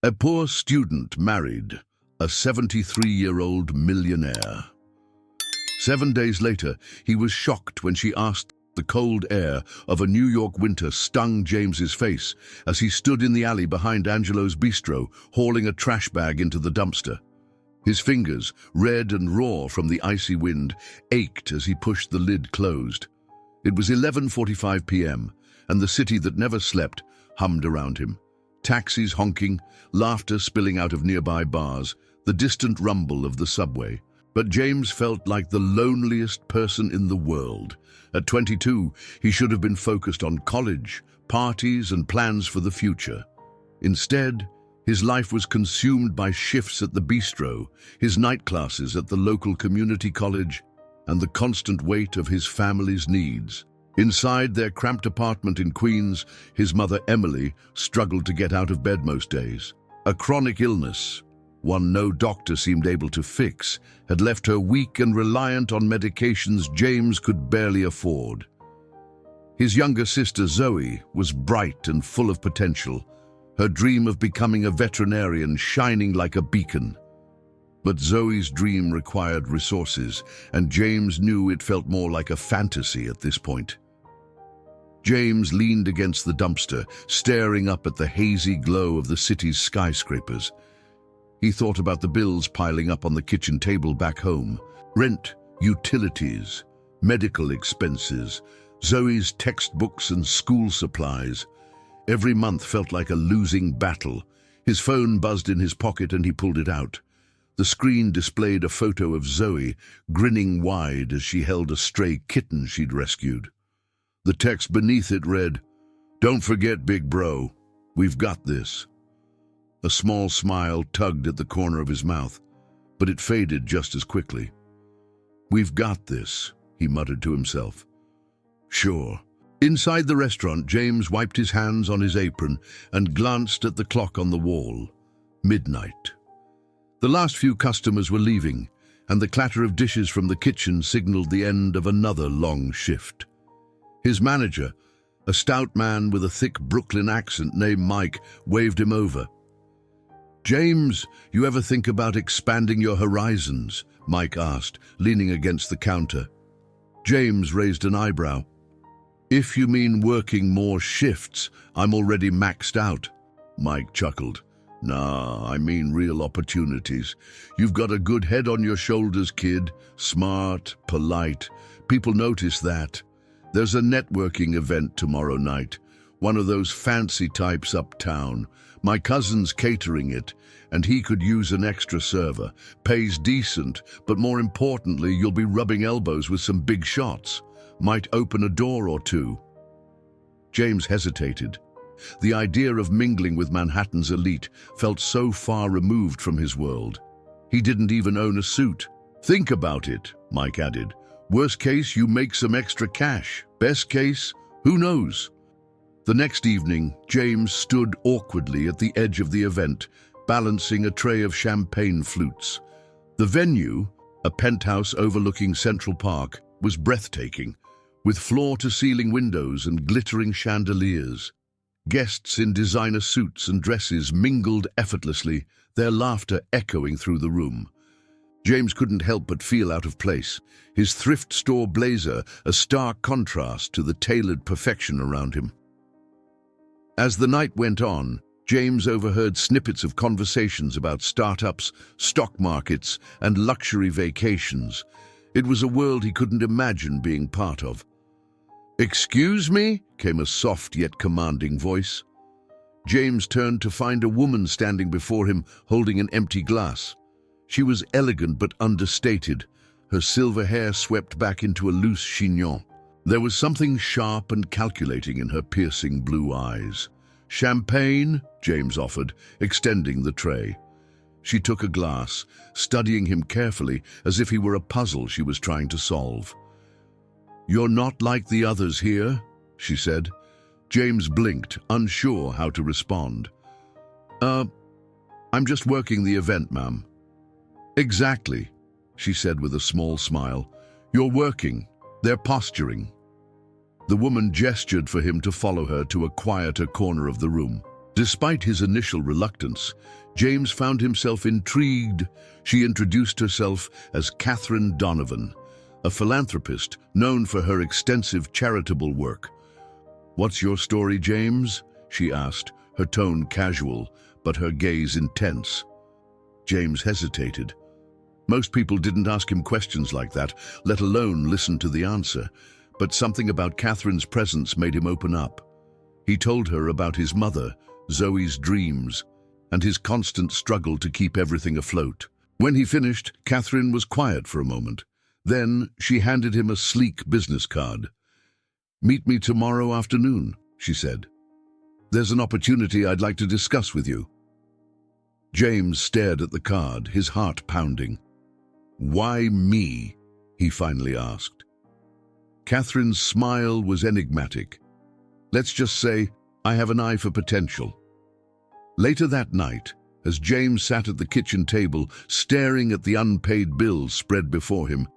A poor student married a 73-year-old millionaire. 7 days later, he was shocked when she asked. The cold air of a New York winter stung James's face as he stood in the alley behind Angelo's bistro, hauling a trash bag into the dumpster. His fingers, red and raw from the icy wind, ached as he pushed the lid closed. It was 11:45 p.m., and the city that never slept hummed around him. Taxis honking, laughter spilling out of nearby bars, the distant rumble of the subway. But James felt like the loneliest person in the world. At 22, he should have been focused on college, parties, and plans for the future. Instead, his life was consumed by shifts at the bistro, his night classes at the local community college, and the constant weight of his family's needs. Inside their cramped apartment in Queens, his mother Emily struggled to get out of bed most days. A chronic illness, one no doctor seemed able to fix, had left her weak and reliant on medications James could barely afford. His younger sister Zoe was bright and full of potential, her dream of becoming a veterinarian shining like a beacon. But Zoe's dream required resources, and James knew it felt more like a fantasy at this point. James leaned against the dumpster, staring up at the hazy glow of the city's skyscrapers. He thought about the bills piling up on the kitchen table back home. Rent, utilities, medical expenses, Zoe's textbooks and school supplies. Every month felt like a losing battle. His phone buzzed in his pocket and he pulled it out. The screen displayed a photo of Zoe, grinning wide as she held a stray kitten she'd rescued. The text beneath it read, "Don't forget, big bro, we've got this." A small smile tugged at the corner of his mouth, but it faded just as quickly. "We've got this," he muttered to himself. "Sure." Inside the restaurant, James wiped his hands on his apron and glanced at the clock on the wall. Midnight. The last few customers were leaving, and the clatter of dishes from the kitchen signaled the end of another long shift. His manager, a stout man with a thick Brooklyn accent named Mike, waved him over. "James, you ever think about expanding your horizons?" Mike asked, leaning against the counter. James raised an eyebrow. "If you mean working more shifts, I'm already maxed out." Mike chuckled. "Nah, I mean real opportunities. You've got a good head on your shoulders, kid. Smart, polite. People notice that. There's a networking event tomorrow night. One of those fancy types uptown. My cousin's catering it, and he could use an extra server. Pays decent, but more importantly, you'll be rubbing elbows with some big shots. Might open a door or two." James hesitated. The idea of mingling with Manhattan's elite felt so far removed from his world. He didn't even own a suit. "Think about it," Mike added. "Worst case, you make some extra cash. Best case, who knows?" The next evening, James stood awkwardly at the edge of the event, balancing a tray of champagne flutes. The venue, a penthouse overlooking Central Park, was breathtaking, with floor-to-ceiling windows and glittering chandeliers. Guests in designer suits and dresses mingled effortlessly, their laughter echoing through the room. James couldn't help but feel out of place, his thrift store blazer a stark contrast to the tailored perfection around him. As the night went on, James overheard snippets of conversations about startups, stock markets, and luxury vacations. It was a world he couldn't imagine being part of. "Excuse me?" came a soft yet commanding voice. James turned to find a woman standing before him holding an empty glass. She was elegant but understated, her silver hair swept back into a loose chignon. There was something sharp and calculating in her piercing blue eyes. "Champagne?" James offered, extending the tray. She took a glass, studying him carefully as if he were a puzzle she was trying to solve. "You're not like the others here," she said. James blinked, unsure how to respond. I'm just working the event, ma'am." "Exactly," she said with a small smile. "You're working. They're posturing." The woman gestured for him to follow her to a quieter corner of the room. Despite his initial reluctance, James found himself intrigued. She introduced herself as Catherine Donovan, a philanthropist known for her extensive charitable work. "What's your story, James?" she asked, her tone casual, but her gaze intense. James hesitated. Most people didn't ask him questions like that, let alone listen to the answer, but something about Catherine's presence made him open up. He told her about his mother, Zoe's dreams, and his constant struggle to keep everything afloat. When he finished, Catherine was quiet for a moment. Then she handed him a sleek business card. "Meet me tomorrow afternoon," she said. "There's an opportunity I'd like to discuss with you." James stared at the card, his heart pounding. "Why me?" he finally asked. Catherine's smile was enigmatic. "Let's just say I have an eye for potential." Later that night, as James sat at the kitchen table, staring at the unpaid bills spread before him,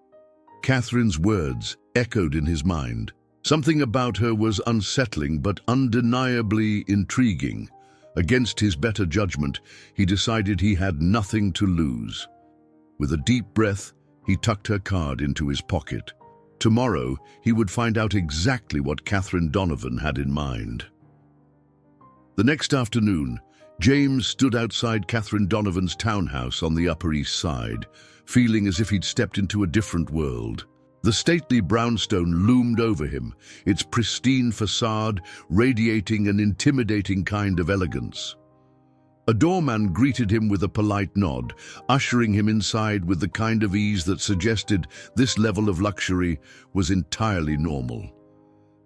Catherine's words echoed in his mind. Something about her was unsettling but undeniably intriguing. Against his better judgment, he decided he had nothing to lose. With a deep breath, he tucked her card into his pocket. Tomorrow, he would find out exactly what Catherine Donovan had in mind. The next afternoon, James stood outside Catherine Donovan's townhouse on the Upper East Side, feeling as if he'd stepped into a different world. The stately brownstone loomed over him, its pristine facade radiating an intimidating kind of elegance. A doorman greeted him with a polite nod, ushering him inside with the kind of ease that suggested this level of luxury was entirely normal.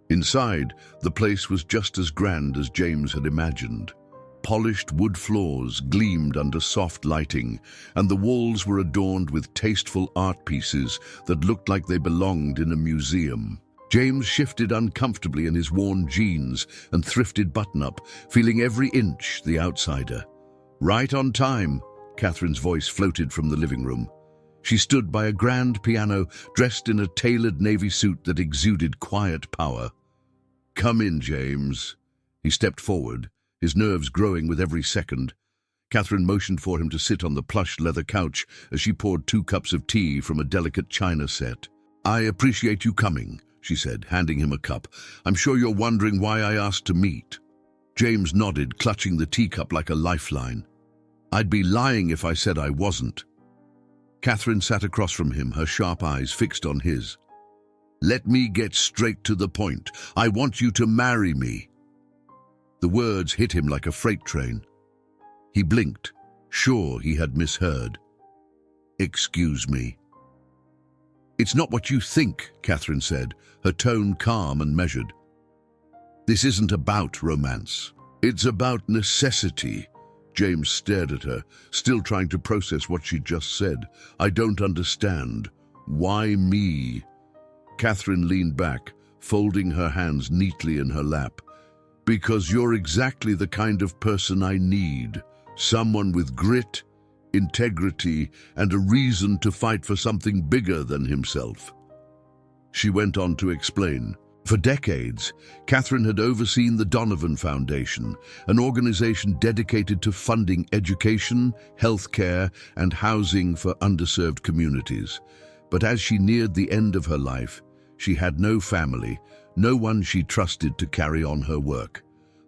Inside, the place was just as grand as James had imagined. Polished wood floors gleamed under soft lighting, and the walls were adorned with tasteful art pieces that looked like they belonged in a museum. James shifted uncomfortably in his worn jeans and thrifted button-up, feeling every inch the outsider. "Right on time," Catherine's voice floated from the living room. She stood by a grand piano, dressed in a tailored navy suit that exuded quiet power. "Come in, James." He stepped forward, his nerves growing with every second. Catherine motioned for him to sit on the plush leather couch as she poured 2 cups of tea from a delicate china set. "I appreciate you coming," she said, handing him a cup. "I'm sure you're wondering why I asked to meet." James nodded, clutching the teacup like a lifeline. "I'd be lying if I said I wasn't." Catherine sat across from him, her sharp eyes fixed on his. "Let me get straight to the point. I want you to marry me." The words hit him like a freight train. He blinked, sure he had misheard. "Excuse me." "It's not what you think," Catherine said, her tone calm and measured. "This isn't about romance. It's about necessity." James stared at her, still trying to process what she'd just said. "I don't understand. Why me?" Catherine leaned back, folding her hands neatly in her lap. "Because you're exactly the kind of person I need. Someone with grit, integrity, and a reason to fight for something bigger than himself." She went on to explain. For decades, Catherine had overseen the Donovan Foundation, an organization dedicated to funding education, healthcare, and housing for underserved communities. But as she neared the end of her life, she had no family, no one she trusted to carry on her work.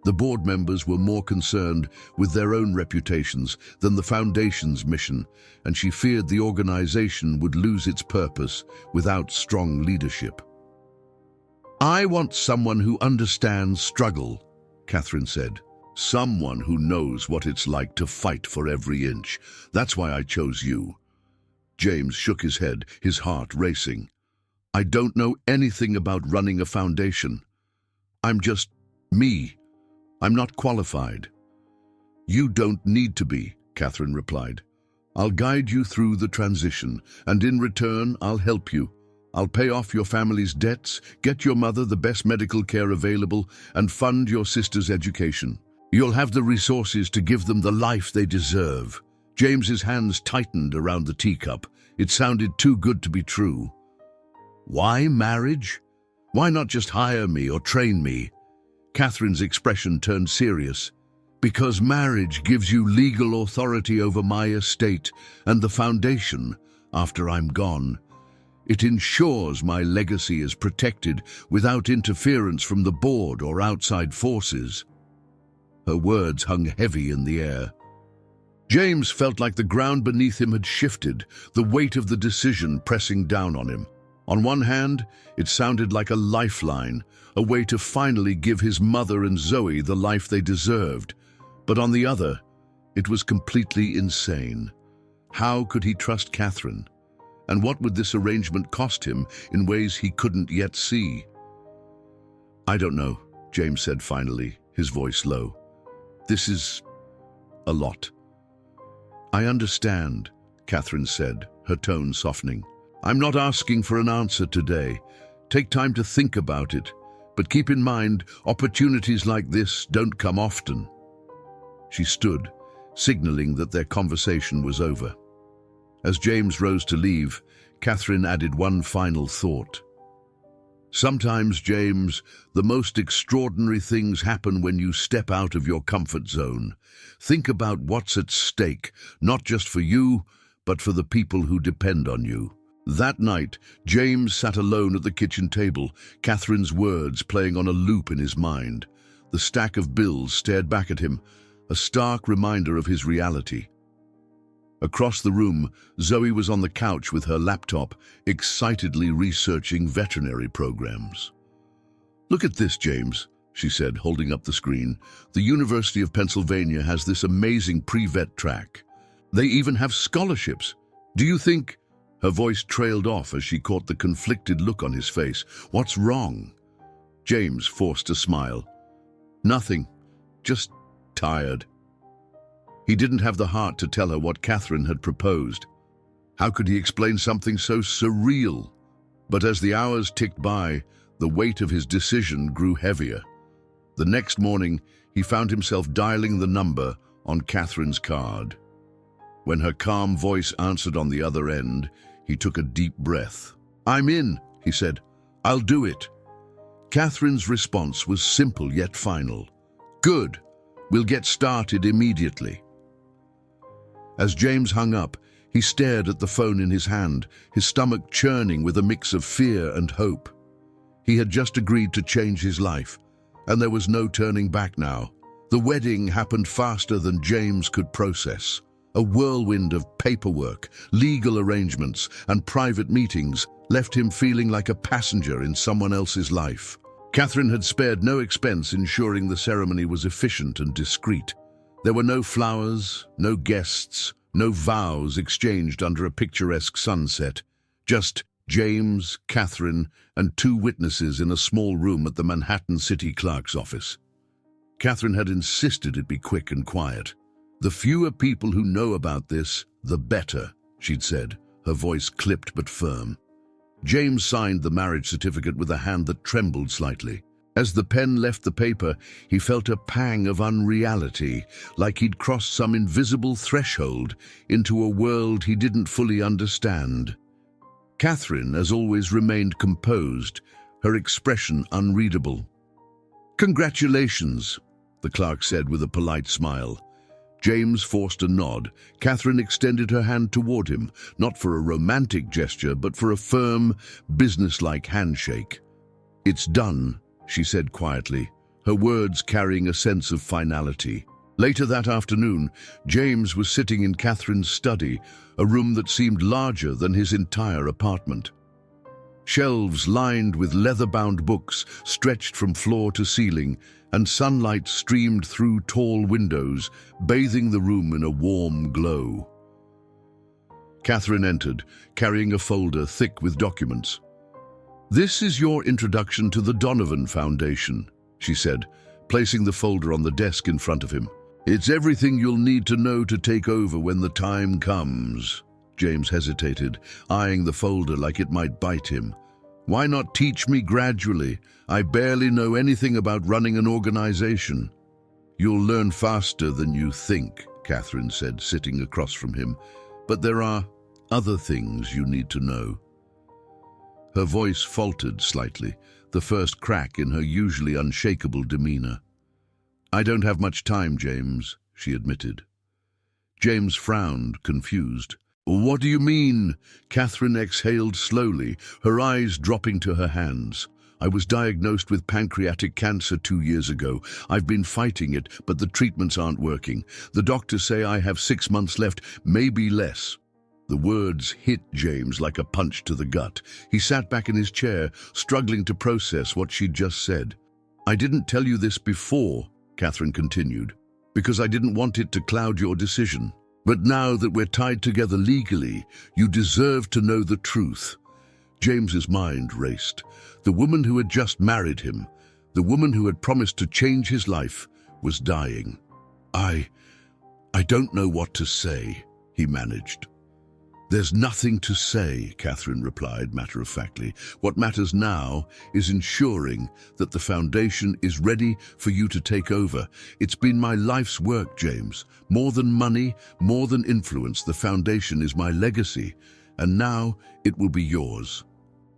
The board members were more concerned with their own reputations than the foundation's mission, and she feared the organization would lose its purpose without strong leadership. "I want someone who understands struggle," Catherine said. "Someone who knows what it's like to fight for every inch. That's why I chose you." James shook his head, his heart racing. "I don't know anything about running a foundation. I'm just me. I'm not qualified." "You don't need to be," Catherine replied. "I'll guide you through the transition, and in return, I'll help you. I'll pay off your family's debts, get your mother the best medical care available, and fund your sister's education. You'll have the resources to give them the life they deserve." James's hands tightened around the teacup. It sounded too good to be true. "Why marriage? Why not just hire me or train me?" Catherine's expression turned serious. Because marriage gives you legal authority over my estate and the foundation after I'm gone. It ensures my legacy is protected without interference from the board or outside forces." Her words hung heavy in the air. James felt like the ground beneath him had shifted, the weight of the decision pressing down on him. On one hand, it sounded like a lifeline, a way to finally give his mother and Zoe the life they deserved. But on the other, it was completely insane. How could he trust Catherine? And what would this arrangement cost him in ways he couldn't yet see? "I don't know," James said finally, his voice low. "This is a lot." "I understand," Catherine said, her tone softening. "I'm not asking for an answer today. Take time to think about it, but keep in mind, opportunities like this don't come often." She stood, signaling that their conversation was over. As James rose to leave, Catherine added one final thought. "Sometimes, James, the most extraordinary things happen when you step out of your comfort zone. Think about what's at stake, not just for you, but for the people who depend on you." That night, James sat alone at the kitchen table, Catherine's words playing on a loop in his mind. The stack of bills stared back at him, a stark reminder of his reality. Across the room, Zoe was on the couch with her laptop, excitedly researching veterinary programs. "Look at this, James," she said, holding up the screen. "The University of Pennsylvania has this amazing pre-vet track. They even have scholarships. Do you think—" Her voice trailed off as she caught the conflicted look on his face. "What's wrong?" James forced a smile. "Nothing. Just tired." He didn't have the heart to tell her what Catherine had proposed. How could he explain something so surreal? But as the hours ticked by, the weight of his decision grew heavier. The next morning, he found himself dialing the number on Catherine's card. When her calm voice answered on the other end, he took a deep breath. "I'm in," he said. "I'll do it." Catherine's response was simple yet final. "Good. We'll get started immediately." As James hung up, he stared at the phone in his hand, his stomach churning with a mix of fear and hope. He had just agreed to change his life, and there was no turning back now. The wedding happened faster than James could process. A whirlwind of paperwork, legal arrangements, and private meetings left him feeling like a passenger in someone else's life. Catherine had spared no expense ensuring the ceremony was efficient and discreet. There were no flowers, no guests, no vows exchanged under a picturesque sunset. Just James, Catherine, and two witnesses in a small room at the Manhattan City Clerk's office. Catherine had insisted it be quick and quiet. "The fewer people who know about this, the better," she'd said, her voice clipped but firm. James signed the marriage certificate with a hand that trembled slightly. As the pen left the paper, he felt a pang of unreality, like he'd crossed some invisible threshold into a world he didn't fully understand. Catherine, as always, remained composed, her expression unreadable. "Congratulations," the clerk said with a polite smile. James forced a nod. Catherine extended her hand toward him, not for a romantic gesture, but for a firm, businesslike handshake. "It's done," she said quietly, her words carrying a sense of finality. Later that afternoon, James was sitting in Catherine's study, a room that seemed larger than his entire apartment. Shelves lined with leather-bound books stretched from floor to ceiling, and sunlight streamed through tall windows, bathing the room in a warm glow. Catherine entered, carrying a folder thick with documents. "This is your introduction to the Donovan Foundation," she said, placing the folder on the desk in front of him. "It's everything you'll need to know to take over when the time comes." James hesitated, eyeing the folder like it might bite him. "Why not teach me gradually? I barely know anything about running an organization." "You'll learn faster than you think," Catherine said, sitting across from him. "But there are other things you need to know." Her voice faltered slightly, the first crack in her usually unshakable demeanor. I don't have much time, James, she admitted. James frowned, confused. What do you mean? Catherine exhaled slowly, her eyes dropping to her hands. I was diagnosed with pancreatic cancer 2 years ago. I've been fighting it, but the treatments aren't working. The doctors say I have 6 months left, maybe less. The words hit James like a punch to the gut. He sat back in his chair, struggling to process what she'd just said. I didn't tell you this before, Catherine continued, because I didn't want it to cloud your decision. But now that we're tied together legally, you deserve to know the truth. James's mind raced. The woman who had just married him, the woman who had promised to change his life, was dying. I don't know what to say, he managed. There's nothing to say, Catherine replied matter-of-factly. What matters now is ensuring that the foundation is ready for you to take over. It's been my life's work, James. More than money, more than influence, the foundation is my legacy, and now it will be yours.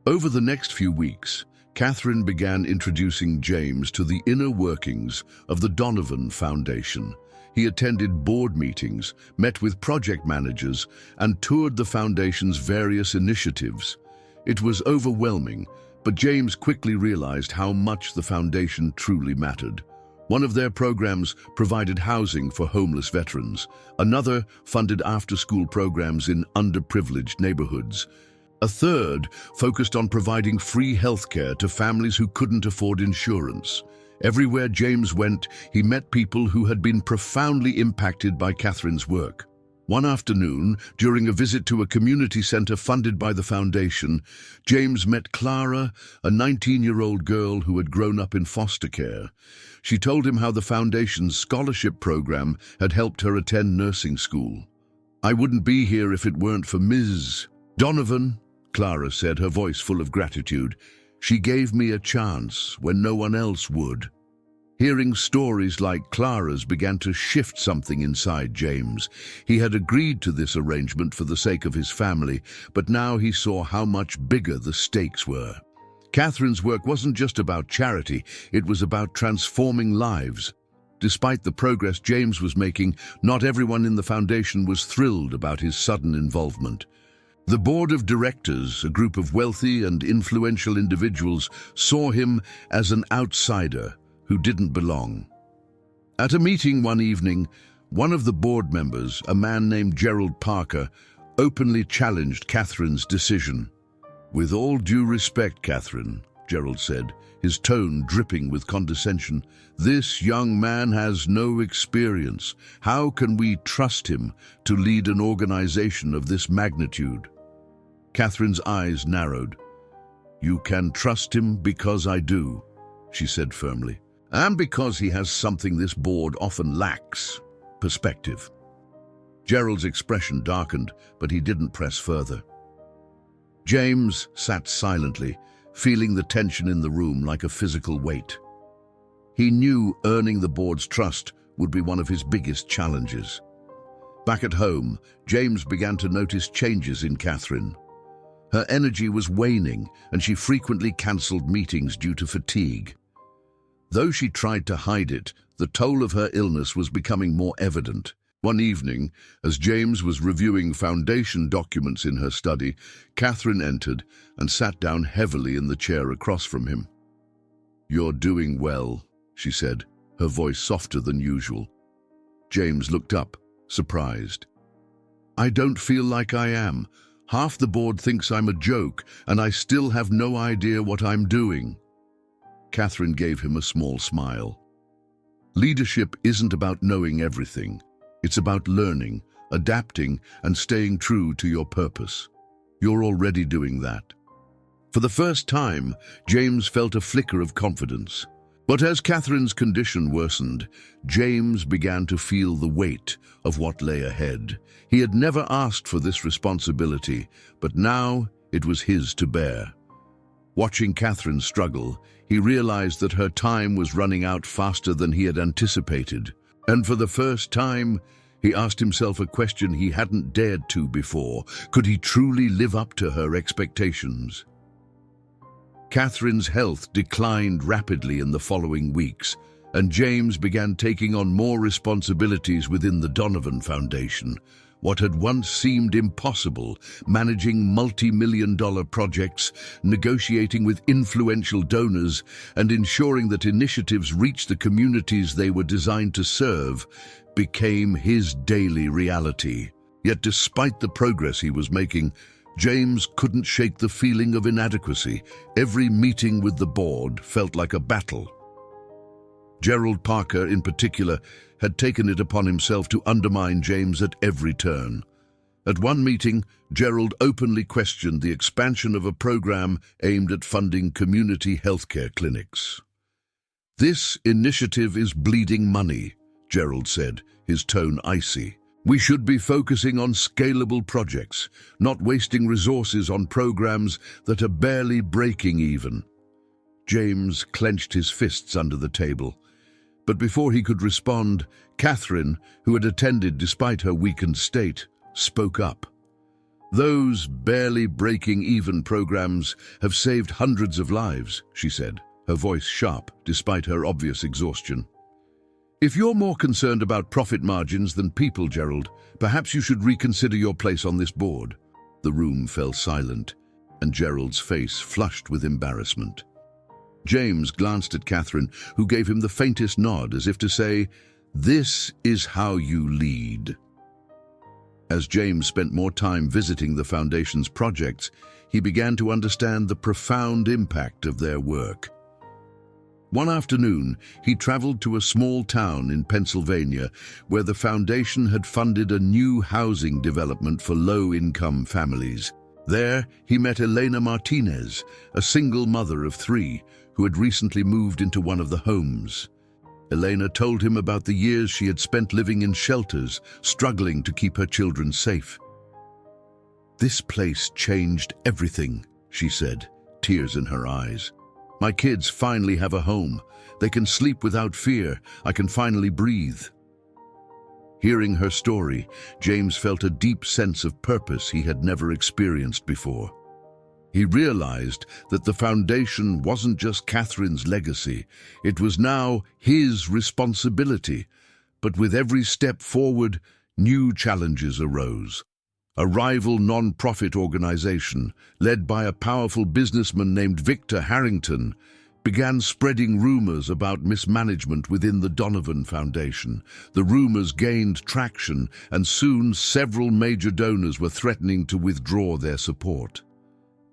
Over the next few weeks, Catherine began introducing James to the inner workings of the Donovan Foundation. He attended board meetings, met with project managers, and toured the foundation's various initiatives. It was overwhelming, but James quickly realized how much the foundation truly mattered. One of their programs provided housing for homeless veterans. Another funded after-school programs in underprivileged neighborhoods. A third focused on providing free healthcare to families who couldn't afford insurance. Everywhere James went, he met people who had been profoundly impacted by Catherine's work. One afternoon, during a visit to a community center funded by the foundation, James met Clara, a 19-year-old girl who had grown up in foster care. She told him how the foundation's scholarship program had helped her attend nursing school. I wouldn't be here if it weren't for Ms. Donovan, Clara said, her voice full of gratitude. She gave me a chance when no one else would. Hearing stories like Clara's began to shift something inside James. He had agreed to this arrangement for the sake of his family, but now he saw how much bigger the stakes were. Catherine's work wasn't just about charity, it was about transforming lives. Despite the progress James was making, not everyone in the foundation was thrilled about his sudden involvement. The board of directors, a group of wealthy and influential individuals, saw him as an outsider who didn't belong. At a meeting one evening, one of the board members, a man named Gerald Parker, openly challenged Catherine's decision. With all due respect, Catherine, Gerald said, his tone dripping with condescension, this young man has no experience. How can we trust him to lead an organization of this magnitude? Catherine's eyes narrowed. You can trust him because I do, she said firmly, and because he has something this board often lacks, perspective. Gerald's expression darkened, but he didn't press further. James sat silently, feeling the tension in the room like a physical weight. He knew earning the board's trust would be one of his biggest challenges. Back at home, James began to notice changes in Catherine. Her energy was waning, and she frequently cancelled meetings due to fatigue. Though she tried to hide it, the toll of her illness was becoming more evident. One evening, as James was reviewing foundation documents in her study, Catherine entered and sat down heavily in the chair across from him. You're doing well, she said, her voice softer than usual. James looked up, surprised. I don't feel like I am. Half the board thinks I'm a joke, and I still have no idea what I'm doing. Catherine gave him a small smile. Leadership isn't about knowing everything. It's about learning, adapting, and staying true to your purpose. You're already doing that. For the first time, James felt a flicker of confidence. But as Catherine's condition worsened, James began to feel the weight of what lay ahead. He had never asked for this responsibility, but now it was his to bear. Watching Catherine struggle, he realized that her time was running out faster than he had anticipated. And for the first time, he asked himself a question he hadn't dared to before. Could he truly live up to her expectations? Catherine's health declined rapidly in the following weeks, and James began taking on more responsibilities within the Donovan Foundation. What had once seemed impossible, managing multi-million-dollar projects, negotiating with influential donors, and ensuring that initiatives reached the communities they were designed to serve, became his daily reality. Yet despite the progress he was making, James couldn't shake the feeling of inadequacy. Every meeting with the board felt like a battle. Gerald Parker, in particular, had taken it upon himself to undermine James at every turn. At one meeting, Gerald openly questioned the expansion of a program aimed at funding community healthcare clinics. "This initiative is bleeding money," Gerald said, his tone icy. "We should be focusing on scalable projects, not wasting resources on programs that are barely breaking even." James clenched his fists under the table. But before he could respond, Catherine, who had attended despite her weakened state, spoke up. "Those barely breaking even programs have saved hundreds of lives," she said, her voice sharp despite her obvious exhaustion. "If you're more concerned about profit margins than people, Gerald, perhaps you should reconsider your place on this board." The room fell silent, and Gerald's face flushed with embarrassment. James glanced at Catherine, who gave him the faintest nod, as if to say, "This is how you lead." As James spent more time visiting the Foundation's projects, he began to understand the profound impact of their work. One afternoon, he traveled to a small town in Pennsylvania where the Foundation had funded a new housing development for low-income families. There, he met Elena Martinez, a single mother of 3, who had recently moved into one of the homes. Elena told him about the years she had spent living in shelters, struggling to keep her children safe. "This place changed everything," she said, tears in her eyes. "My kids finally have a home. They can sleep without fear. I can finally breathe." Hearing her story, James felt a deep sense of purpose he had never experienced before. He realized that the Foundation wasn't just Catherine's legacy, it was now his responsibility. But with every step forward, new challenges arose. A rival non-profit organization, led by a powerful businessman named Victor Harrington, began spreading rumors about mismanagement within the Donovan Foundation. The rumors gained traction, and soon several major donors were threatening to withdraw their support.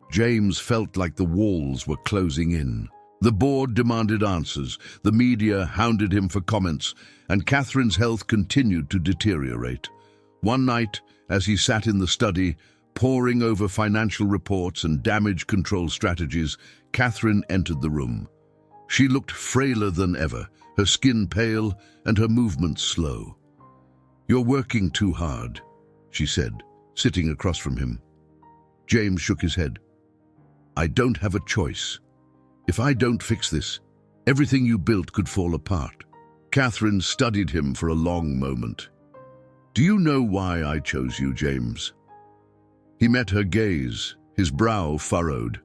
James felt like the walls were closing in. The board demanded answers, the media hounded him for comments, and Catherine's health continued to deteriorate. One night, as he sat in the study, poring over financial reports and damage control strategies, Catherine entered the room. She looked frailer than ever, her skin pale and her movements slow. "You're working too hard," she said, sitting across from him. James shook his head. "I don't have a choice. If I don't fix this, everything you built could fall apart." Catherine studied him for a long moment. "Do you know why I chose you, James?" He met her gaze, his brow furrowed.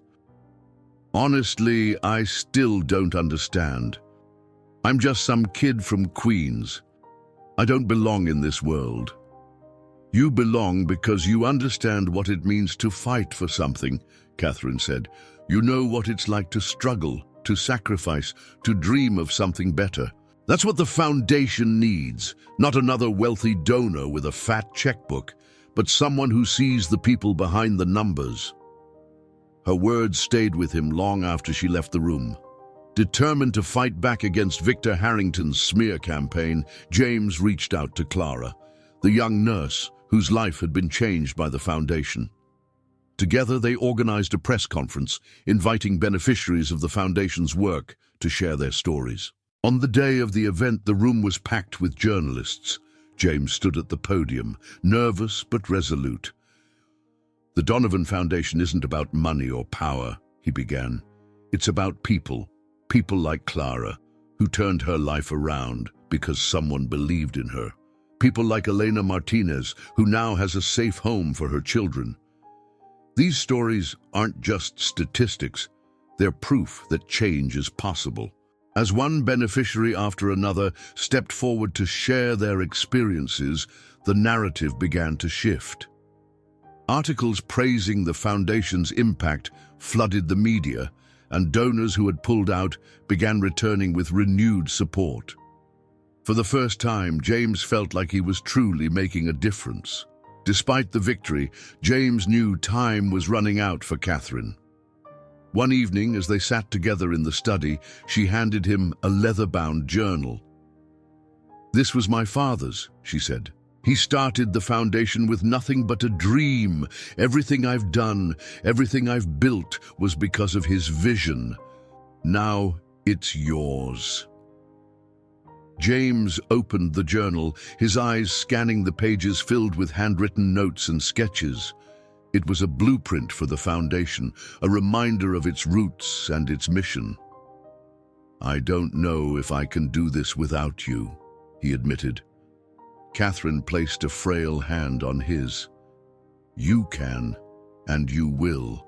"Honestly, I still don't understand. I'm just some kid from Queens. I don't belong in this world. You belong because you understand what it means to fight for something," Catherine said. "You know what it's like to struggle, to sacrifice, to dream of something better. That's what the Foundation needs, not another wealthy donor with a fat checkbook, but someone who sees the people behind the numbers." Her words stayed with him long after she left the room. Determined to fight back against Victor Harrington's smear campaign, James reached out to Clara, the young nurse whose life had been changed by the Foundation. Together, they organized a press conference, inviting beneficiaries of the Foundation's work to share their stories. On the day of the event, the room was packed with journalists. James stood at the podium, nervous but resolute. "The Donovan Foundation isn't about money or power," he began. "It's about people, people like Clara, who turned her life around because someone believed in her. People like Elena Martinez, who now has a safe home for her children. These stories aren't just statistics, they're proof that change is possible." As one beneficiary after another stepped forward to share their experiences, the narrative began to shift. Articles praising the foundation's impact flooded the media, and donors who had pulled out began returning with renewed support. For the first time, James felt like he was truly making a difference. Despite the victory, James knew time was running out for Catherine. One evening, as they sat together in the study, she handed him a leather-bound journal. "This was my father's," she said. "He started the foundation with nothing but a dream. Everything I've done, everything I've built was because of his vision. Now it's yours." James opened the journal, his eyes scanning the pages filled with handwritten notes and sketches. It was a blueprint for the foundation, a reminder of its roots and its mission. "I don't know if I can do this without you," he admitted. Catherine placed a frail hand on his. "You can, and you will,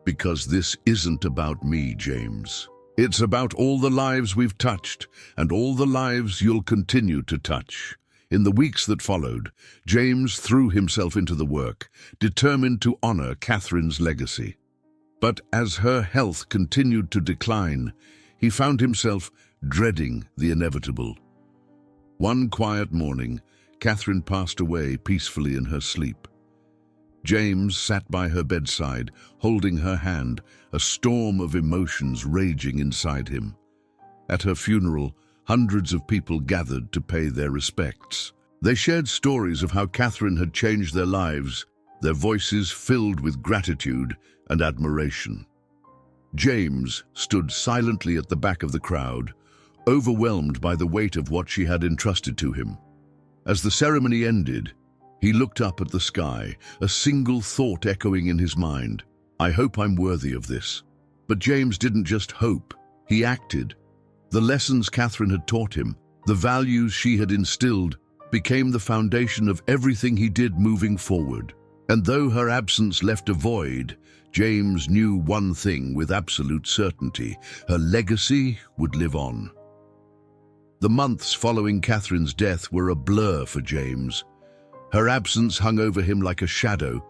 because this isn't about me, James. It's about all the lives we've touched, and all the lives you'll continue to touch." In the weeks that followed, James threw himself into the work, determined to honor Catherine's legacy. But as her health continued to decline, he found himself dreading the inevitable. One quiet morning, Catherine passed away peacefully in her sleep. James sat by her bedside, holding her hand, a storm of emotions raging inside him. At her funeral, hundreds of people gathered to pay their respects. They shared stories of how Catherine had changed their lives, their voices filled with gratitude and admiration. James stood silently at the back of the crowd, overwhelmed by the weight of what she had entrusted to him. As the ceremony ended, he looked up at the sky, a single thought echoing in his mind. "I hope I'm worthy of this." But James didn't just hope, he acted. The lessons Catherine had taught him, the values she had instilled, became the foundation of everything he did moving forward. And though her absence left a void, James knew one thing with absolute certainty: her legacy would live on. The months following Catherine's death were a blur for James. Her absence hung over him like a shadow,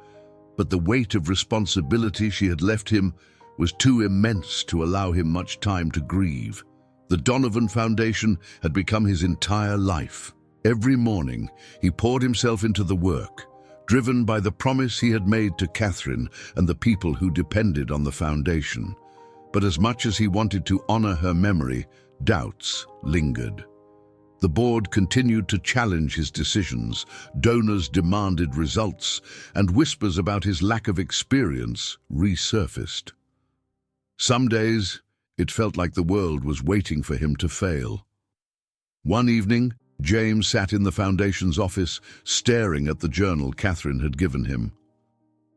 but the weight of responsibility she had left him was too immense to allow him much time to grieve. The Donovan Foundation had become his entire life. Every morning, he poured himself into the work, driven by the promise he had made to Catherine and the people who depended on the foundation. But as much as he wanted to honor her memory, doubts lingered. The board continued to challenge his decisions, donors demanded results, and whispers about his lack of experience resurfaced. Some days, it felt like the world was waiting for him to fail. One evening, James sat in the foundation's office, staring at the journal Catherine had given him.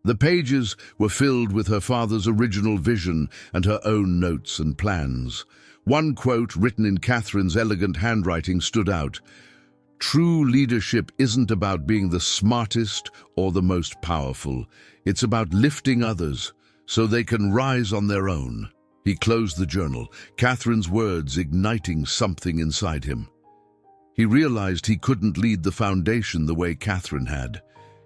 The pages were filled with her father's original vision and her own notes and plans. One quote, written in Catherine's elegant handwriting, stood out. "True leadership isn't about being the smartest or the most powerful. It's about lifting others so they can rise on their own." He closed the journal, Catherine's words igniting something inside him. He realized he couldn't lead the foundation the way Catherine had.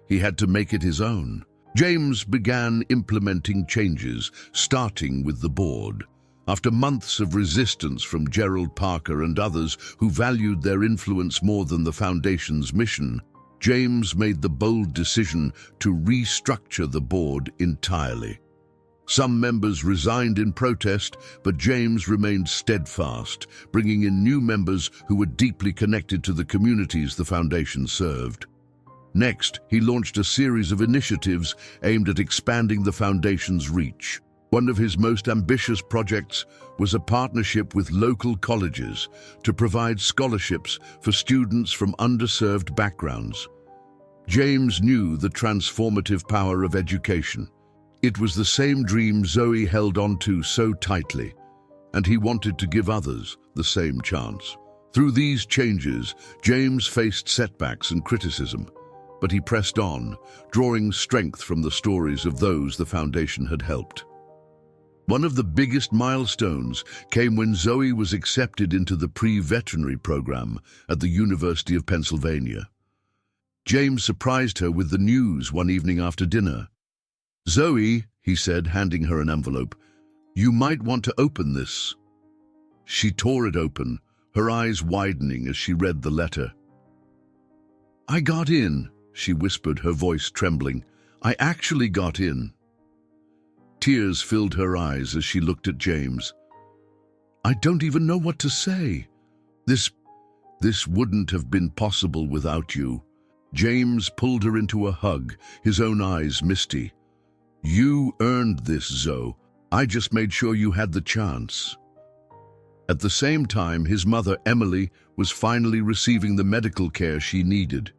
He had to make it his own. James began implementing changes, starting with the board. After months of resistance from Gerald Parker and others who valued their influence more than the foundation's mission, James made the bold decision to restructure the board entirely. Some members resigned in protest, but James remained steadfast, bringing in new members who were deeply connected to the communities the foundation served. Next, he launched a series of initiatives aimed at expanding the foundation's reach. One of his most ambitious projects was a partnership with local colleges to provide scholarships for students from underserved backgrounds. James knew the transformative power of education. It was the same dream Zoe held onto so tightly, and he wanted to give others the same chance. Through these changes, James faced setbacks and criticism, but he pressed on, drawing strength from the stories of those the foundation had helped. One of the biggest milestones came when Zoe was accepted into the pre-veterinary program at the University of Pennsylvania. James surprised her with the news one evening after dinner. "Zoe," he said, handing her an envelope, "you might want to open this." She tore it open, her eyes widening as she read the letter. "I got in," she whispered, her voice trembling. "I actually got in." Tears filled her eyes as she looked at James. "I don't even know what to say. This wouldn't have been possible without you." James pulled her into a hug, his own eyes misty. "You earned this, Zoe. I just made sure you had the chance." At the same time, his mother, Emily, was finally receiving the medical care she needed.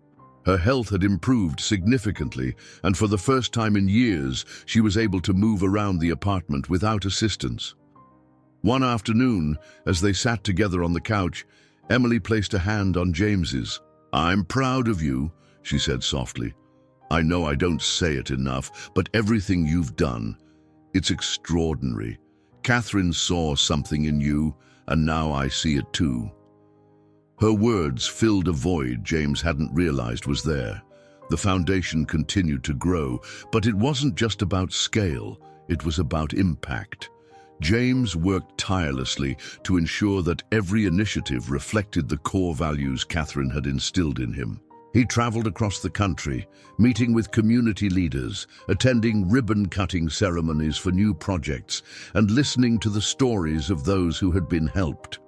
Her health had improved significantly, and for the first time in years, she was able to move around the apartment without assistance. One afternoon, as they sat together on the couch, Emily placed a hand on James's. "I'm proud of you," she said softly. "I know I don't say it enough, but everything you've done, it's extraordinary. Catherine saw something in you, and now I see it too." Her words filled a void James hadn't realized was there. The foundation continued to grow, but it wasn't just about scale, it was about impact. James worked tirelessly to ensure that every initiative reflected the core values Catherine had instilled in him. He traveled across the country, meeting with community leaders, attending ribbon-cutting ceremonies for new projects, and listening to the stories of those who had been helped.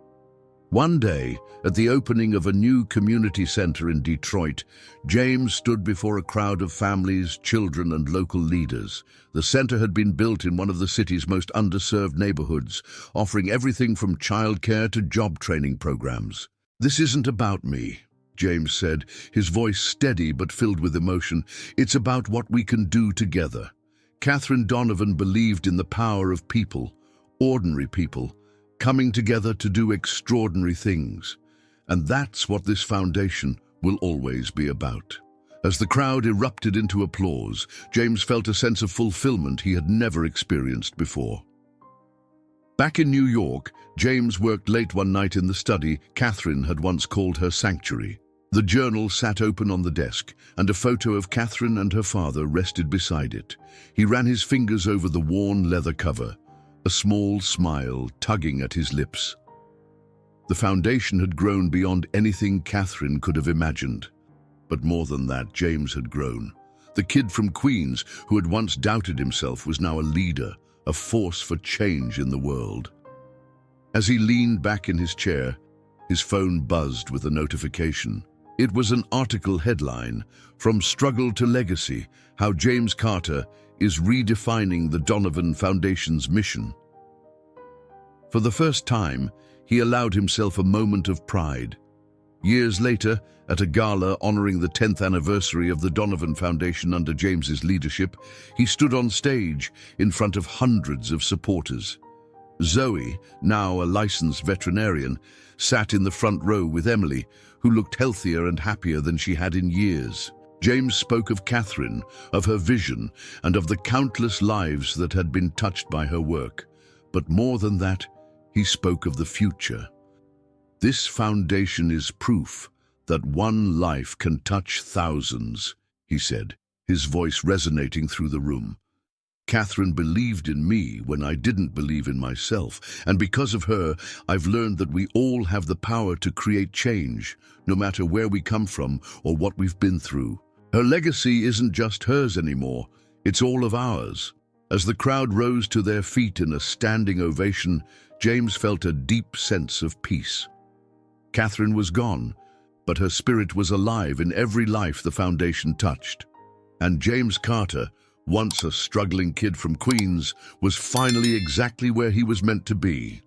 One day, at the opening of a new community center in Detroit, James stood before a crowd of families, children, and local leaders. The center had been built in one of the city's most underserved neighborhoods, offering everything from childcare to job training programs. "This isn't about me," James said, his voice steady but filled with emotion. "It's about what we can do together." Catherine Donovan believed in the power of people, ordinary people, coming together to do extraordinary things. And that's what this foundation will always be about. As the crowd erupted into applause, James felt a sense of fulfillment he had never experienced before. Back in New York, James worked late one night in the study Catherine had once called her sanctuary. The journal sat open on the desk, and a photo of Catherine and her father rested beside it. He ran his fingers over the worn leather cover, a small smile tugging at his lips. The foundation had grown beyond anything Catherine could have imagined. But more than that, James had grown. The kid from Queens, who had once doubted himself, was now a leader, a force for change in the world. As he leaned back in his chair, his phone buzzed with a notification. It was an article headline, "From Struggle to Legacy, How James Carter is Redefining the Donovan Foundation's Mission." For the first time, he allowed himself a moment of pride. Years later, at a gala honoring the 10th anniversary of the Donovan Foundation under James's leadership, he stood on stage in front of hundreds of supporters. Zoe, now a licensed veterinarian, sat in the front row with Emily, who looked healthier and happier than she had in years. James spoke of Catherine, of her vision, and of the countless lives that had been touched by her work. But more than that, he spoke of the future. "This foundation is proof that one life can touch thousands," he said, his voice resonating through the room. "Catherine believed in me when I didn't believe in myself, and because of her, I've learned that we all have the power to create change, no matter where we come from or what we've been through. Her legacy isn't just hers anymore, it's all of ours." As the crowd rose to their feet in a standing ovation, James felt a deep sense of peace. Catherine was gone, but her spirit was alive in every life the foundation touched. And James Carter, once a struggling kid from Queens, was finally exactly where he was meant to be.